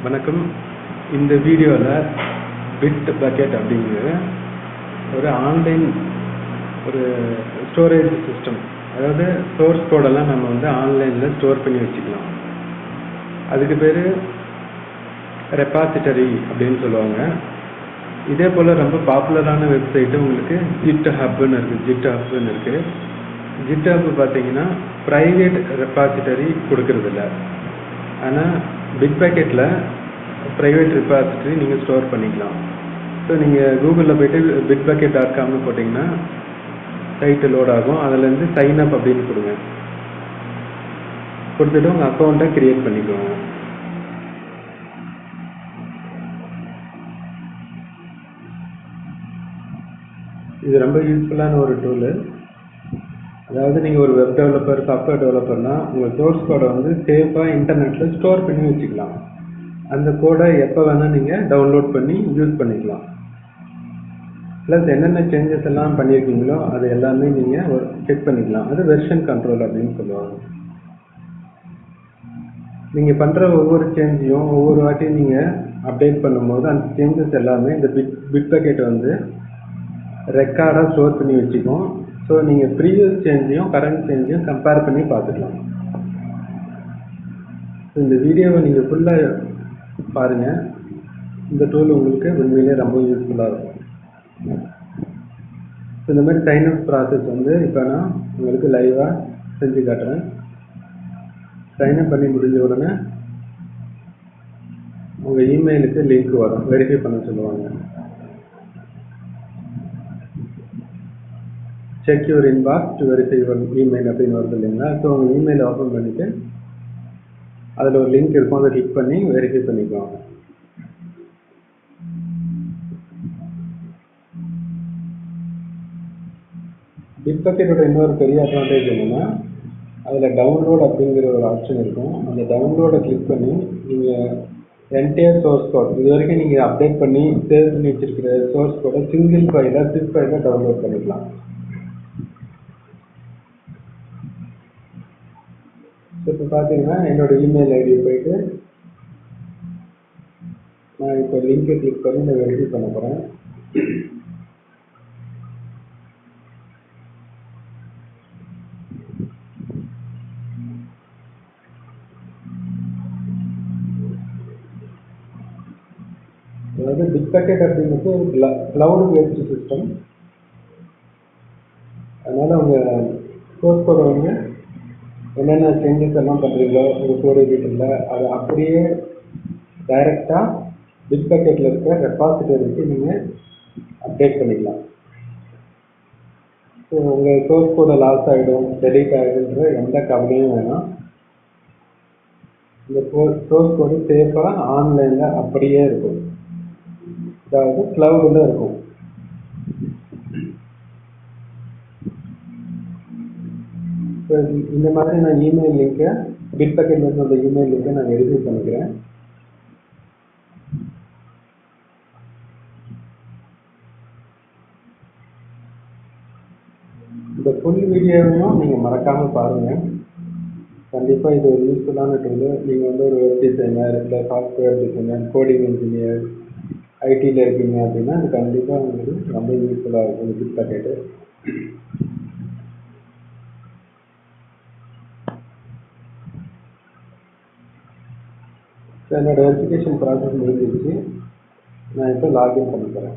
வணக்கம். இந்த வீடியோவில் Bitbucket அப்படிங்கிற ஒரு ஆன்லைன் ஒரு ஸ்டோரேஜ் சிஸ்டம், அதாவது சோர்ஸ் கோடெல்லாம் நம்ம ஆன்லைனில் ஸ்டோர் பண்ணி வச்சுக்கலாம். அதுக்கு பேர் ரெபாசிட்டரி அப்படின்னு சொல்லுவாங்க. இதே போல் ரொம்ப பாப்புலரான வெப்சைட்டு உங்களுக்கு GitHubன்னு இருக்குது. GitHub பார்த்தீங்கன்னா ப்ரைவேட் ரெபாசிட்டரி கொடுக்கறதில்ல. ஆனால் Bitbucketல ப்ரைவேட் ரெபாசிட்டரி நீங்கள் ஸ்டோர் பண்ணிக்கலாம். ஸோ நீங்கள் கூகுளில் போய்ட்டு bitbucket.comனு போட்டிங்கன்னா சைட்டு லோட் ஆகும். அதுலேருந்து சைன் அப் அப்படின்னு கொடுங்க. கொடுத்துட்டு உங்கள் அக்கௌண்ட்டை க்ரியேட் பண்ணிக்கோங்க. இது ரொம்ப யூஸ்ஃபுல்லான ஒரு டூலு. அதாவது நீங்கள் ஒரு வெப் டெவலப்பர், சாஃப்ட்வேர் டெவலப்பர்னால் உங்கள் சோர்ஸ் கோடை சேஃபாக இன்டர்நெட்டில் ஸ்டோர் பண்ணி வச்சுக்கலாம். அந்த கோடை எப்போ வேணால் நீங்கள் டவுன்லோட் பண்ணி யூஸ் பண்ணிக்கலாம். ப்ளஸ் என்னென்ன சேஞ்சஸ் எல்லாம் பண்ணியிருக்கீங்களோ அது எல்லாமே நீங்கள் செக் பண்ணிக்கலாம். அது வெர்ஷன் கண்ட்ரோல் அப்படின்னு சொல்லுவாங்க. நீங்கள் பண்ணுற ஒவ்வொரு சேஞ்சையும் ஒவ்வொரு வாட்டியும் நீங்கள் அப்டேட் பண்ணும்போது அந்த சேஞ்சஸ் எல்லாமே இந்த Bitbucket ரெக்கார்டாக ஸ்டோர் பண்ணி வச்சுக்கும். ஸோ நீங்கள் ப்ரீவியஸ் சேஞ்சையும் கரண்ட் சேஞ்சையும் கம்பேர் பண்ணி பார்த்துக்கலாம். இந்த வீடியோவை நீங்கள் ஃபுல்லாக பாருங்கள். இந்த டூல் உங்களுக்கு உண்மையிலே ரொம்ப யூஸ்ஃபுல்லாக இருக்கும். இந்த மாதிரி சைன்அப் ப்ராசஸ் இப்போ நான் உங்களுக்கு லைவாக செஞ்சு காட்டுறேன். சைன்அப் பண்ணி முடிஞ்ச உடனே உங்கள் இமெயிலுக்கு லிங்க் வரும், வெரிஃபை பண்ண சொல்லுவாங்க. Check your inbox to verify your email அப்படின்னு வருது இல்லைங்களா? ஸோ உங்கள் இமெயில் ஓப்பன் பண்ணிவிட்டு அதில் ஒரு லிங்க் இருக்கும், அதை கிளிக் பண்ணி வெரிஃபை பண்ணிக்குவாங்க. Bitbucketோட இன்னொரு பெரிய அட்வான்டேஜ் என்னென்னா, அதில் டவுன்லோட் அப்படிங்கிற ஒரு ஆப்ஷன் இருக்கும். அந்த டவுன்லோடை கிளிக் பண்ணி நீங்கள் என்டையர் சோர்ஸ் கோட், இது வரைக்கும் நீங்கள் அப்டேட் பண்ணி சேவ் பண்ணி வச்சுருக்கிற சோர்ஸ் கோடை சிங்கிள் ஃபைலாக ஜிப் ஃபைலாக டவுன்லோட் பண்ணிக்கலாம். இப்போ பார்த்தீங்கன்னா என்னோட இமெயில் ஐடியை போயிட்டு நான் இப்போ லிங்கை கிளிக் பண்ணி நான் வெரிஃபை பண்ண போகிறேன். அதாவது Bitbucket அப்படிங்கிறது ஒரு கிளவுட் பேஸ்டு சிஸ்டம். அதனால் உங்கள் சோர்ஸ் கோடை என்னென்ன சேஞ்சஸ் எல்லாம் பண்ணுறீங்களோ உங்கள் கோட் எடிட்டரில் அதை அப்படியே டைரெக்டாக Bitbucketல இருக்க ரெபாசிட்டரிக்கு நீங்கள் அப்டேட் பண்ணிக்கலாம். ஸோ உங்கள் சோர்ஸ் கோடை லாஸ் ஆகிடும், டெலீட் ஆகிடுன்ற எந்த கவலையும் வேணாம். இந்த சோர்ஸ் கோடு சேஃபாக ஆன்லைனில் அப்படியே இருக்கும், அதாவது கிளவுடில் இருக்கும். ஸோ இந்த மாதிரி நான் இமெயில் லிங்கை Bitbucketலேருந்து அந்த இமெயில் லிங்கை நான் வெரிஃபை பண்ணிக்கிறேன். இந்த ஃபுல் வீடியோவையும் நீங்கள் மறக்காமல் பாருங்கள். கண்டிப்பாக இது ஒரு யூஸ்ஃபுல்லான டூலு. நீங்கள் ஒரு வெப் டிசைனர், இல்லை சாஃப்ட்வேர் டிசைனர், கோடிங் இன்ஜினியர், ஐடியில் இருக்கீங்க அப்படின்னா அது கண்டிப்பாக உங்களுக்கு ரொம்ப யூஸ்ஃபுல்லாக இருக்கும் இந்த Bitbucket. என்னோட வெரிஃபிகேஷன் ப்ராசஸ் முடிஞ்சிருச்சு. நான் இப்போ லாகின் பண்ண போகிறேன்.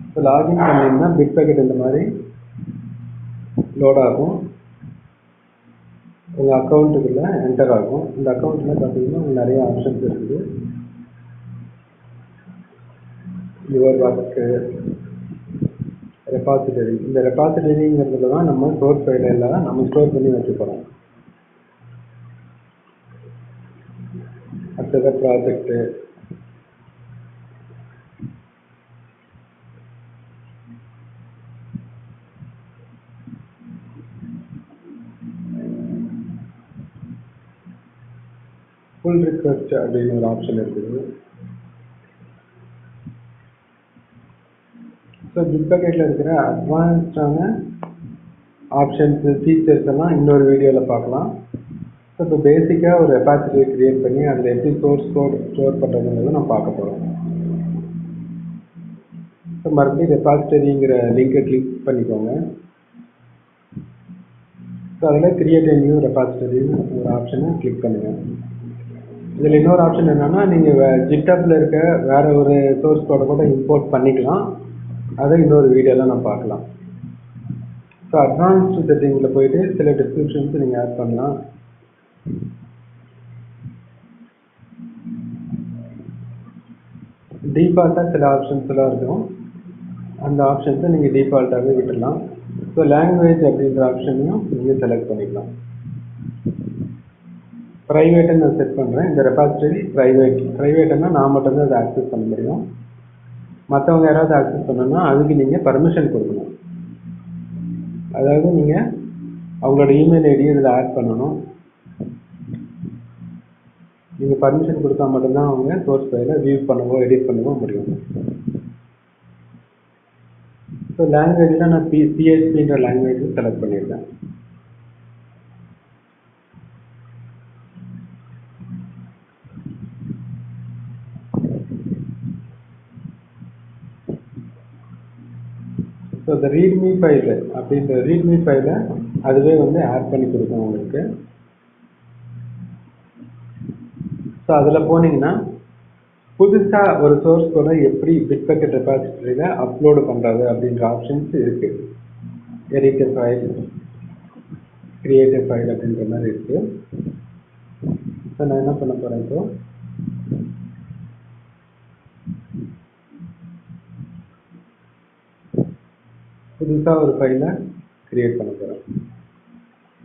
இப்போ லாகின் பண்ணிங்கன்னா Bitbucket இந்த மாதிரி லோட் ஆகும். உங்கள் அக்கௌண்ட்டுக்குள்ளே என்டர் ஆகும். இந்த அக்கௌண்ட்டில் பார்த்தீங்கன்னா உங்களுக்கு நிறைய ஆப்ஷன்ஸ் இருக்குது. Your work, repository. இந்த ரெபாசிட்டரிங்கிறதுல தான் நம்ம சோர்ஸ் ஃபைல் எல்லாம் நம்ம ஸ்டோர் பண்ணி வச்சுக்கிறோம். அடுத்தது ப்ராஜெக்ட்டு, புல் ரிக்வெஸ்ட் அப்படின்னு ஒரு ஆப்ஷன் இருக்குது. ஸோ பிட்பக்கெட்டில் இருக்கிற அட்வான்ஸ்டான ஆப்ஷன்ஸு ஃபீச்சர்ஸ் எல்லாம் இன்னொரு வீடியோவில் பார்க்கலாம். ஸோ இப்போ பேசிக்காக ஒரு ரெபாசிட்டரி க்ரியேட் பண்ணி அதில் எப்படி சோர்ஸ் கோட் ஸ்டோர் பண்ணுறதுங்கிறத நம்ம பார்க்க போகிறோம். ஸோ மறுபடியும் ரெபாசிட்டரிங்கிற லிங்கை கிளிக் பண்ணிக்கோங்க. ஸோ அதில் கிரியேட் a நியூ ரெபாசிட்டரின்னு ஒரு ஆப்ஷனை கிளிக் பண்ணுங்கள். இதில் இன்னொரு ஆப்ஷன் என்னென்னா, நீங்கள் ஜிட்டப்பில் இருக்க வேறு ஒரு சோர்ஸ் கோடை கூட இம்போர்ட் பண்ணிக்கலாம். அதை இன்னொரு வீடியோவில் நம்ம பார்க்கலாம். ஸோ அட்வான்ஸ்டு செட்டிங்கில் போயிட்டு சில டிஸ்கிரிப்ஷன்ஸ் நீங்கள் ஆட் பண்ணலாம். டிஃபால்ட்டாக சில ஆப்ஷன்ஸ் எல்லாம் இருக்கும். அந்த ஆப்ஷன்ஸை நீங்கள் டிஃபால்ட்டாகவே விட்டுடலாம். ஸோ லாங்குவேஜ் அப்படின்ற ஆப்ஷனையும் நீங்கள் செலக்ட் பண்ணிக்கலாம். ப்ரைவேட்டுன்னு நான் செட் பண்ணுறேன். இந்த ரெபாசிட்டரி ப்ரைவேட்டுன்னா நான் மட்டும்தான் அதை ஆக்சஸ் பண்ண முடியும். மற்றவங்க யாராவது ஆக்சஸ் பண்ணணும்னா அதுக்கு நீங்கள் பர்மிஷன் கொடுக்கணும். அதாவது நீங்கள் அவங்களோட இமெயில் ஐடி இதில் ஆட் பண்ணணும். நீங்கள் பர்மிஷன் கொடுத்தா மட்டும்தான் அவங்க சோர்ஸ் ஃபைலை வியூ பண்ணவோ எடிட் பண்ணவோ முடியும். ஸோ லாங்குவேஜில் நான் PHPன்ற லாங்குவேஜ் செலக்ட் பண்ணியிருக்கேன். ஸோ இந்த ரீட்மி ஃபைலு அப்படின்ற ரீட்மி ஃபைலை அதுவே வந்து ஆட் பண்ணி கொடுக்கும் உங்களுக்கு. ஸோ அதில் போனீங்கன்னா புதுசாக ஒரு சோர்ஸ் கோடை எப்படி பிட்பக்கெட் ரெபாசிட்டரியில் அப்லோடு பண்ணுறது அப்படின்ற ஆப்ஷன்ஸ் இருக்குது. எடிட் ஃபைல், கிரியேட் ஃபைல் அப்படின்ற மாதிரி இருக்குது. ஸோ நான் என்ன பண்ண போகிறேன், இப்போ புதுசாக ஒரு ஃபைலை கிரியேட் பண்ண போகிறேன்.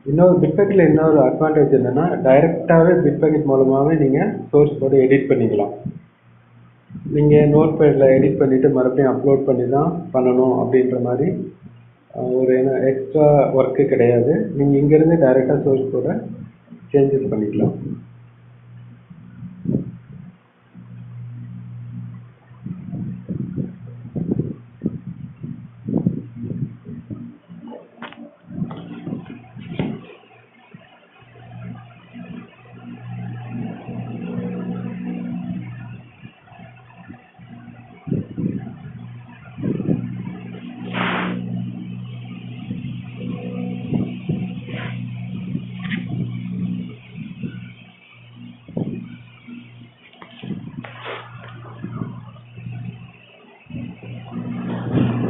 இன்னொரு பிட்பக்கெட்டில் இன்னொரு அட்வான்டேஜ் என்னென்னா, டைரெக்டாகவே பிட்பக்கெட் மூலமாகவே நீங்கள் சோர்ஸ் கோடை எடிட் பண்ணிக்கலாம். நீங்கள் நோட் பேடில் எடிட் பண்ணிவிட்டு மறுபடியும் அப்லோட் பண்ணி தான் பண்ணணும் அப்படின்ற மாதிரி ஒரு எக்ஸ்ட்ரா ஒர்க்கு கிடையாது. நீங்கள் இங்கேருந்து டைரெக்டாக சோர்ஸ் கோடை சேஞ்சஸ் பண்ணிக்கலாம்.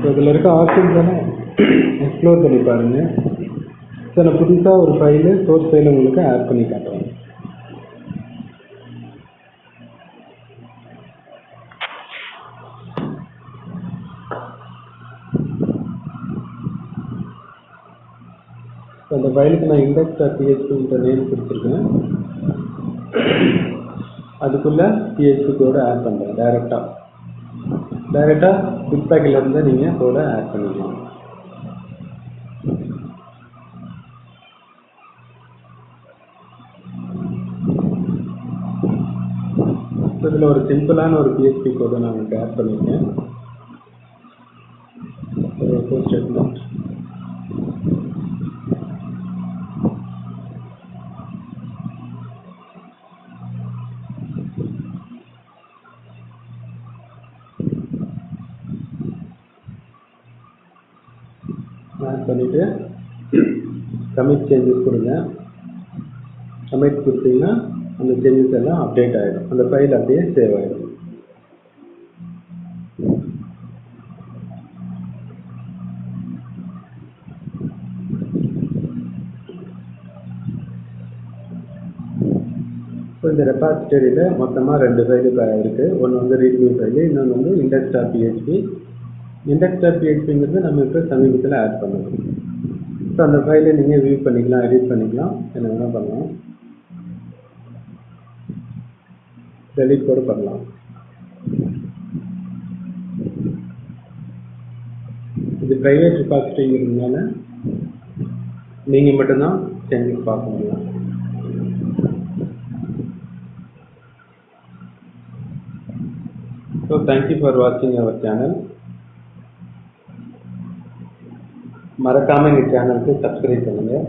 ஸோ இதில் இருக்க ஆப்ஷன்ஸ் எல்லாம் எக்ஸ்ப்ளோர் பண்ணி பாருங்கள். ஸோ நான் புதுசாக ஒரு ஃபைலு சோர்ஸ் ஃபைலை உங்களுக்கு ஆட் பண்ணி காட்டுறேன். ஸோ அந்த ஃபைலுக்கு நான் index.phpன்ற நேம் கொடுத்துருக்கேன். அதுக்குள்ளே PHP கோடை ஆட் பண்ணுறேன். டைரெக்டாக பிட்பக்கெட்லேருந்து நீங்கள் கோடை ஆட் பண்ணிக்கலாம். இதில் ஒரு சிம்பிளான ஒரு PHP கோடை நான் உங்களுக்கு ஆட் பண்ணியிருக்கேன். ஒரு ஸ்டேட்மெண்ட் ஆட் பண்ணிவிட்டு கமிட் சேஞ்சஸ் கொடுங்க. கமிட் கொடுத்தீங்கன்னா அந்த சேஞ்சஸ் எல்லாம் அப்டேட் ஆகிடும். அந்த ஃபைல் அப்படியே சேவ் ஆகிடும். ஸோ இந்த ரெபாசிட்டரியில் மொத்தமாக 2 ஃபைலு இருக்குது. ஒன்று வந்து ரீட்மி ஃபைலு, இன்னொன்று வந்து index.php. index.phpங்கிறது நம்ம இப்போ சமீபத்தில் ஆட் பண்ணணும். ஸோ அந்த ஃபைலை நீங்கள் வியூ பண்ணிக்கலாம், எடிட் பண்ணிக்கலாம், என்ன வேணால் பண்ணலாம், டெலிட் கூட பண்ணலாம். இது ப்ரைவேட் ரெபாசிட்டரிங்கிறதுனால நீங்கள் மட்டும்தான் சேஞ்சஸ் பார்க்க முடியும். So thank you for watching our channel. மறக்காமல் எங்கள் சேனலுக்கு சப்ஸ்கிரைப் பண்ணுங்கள்.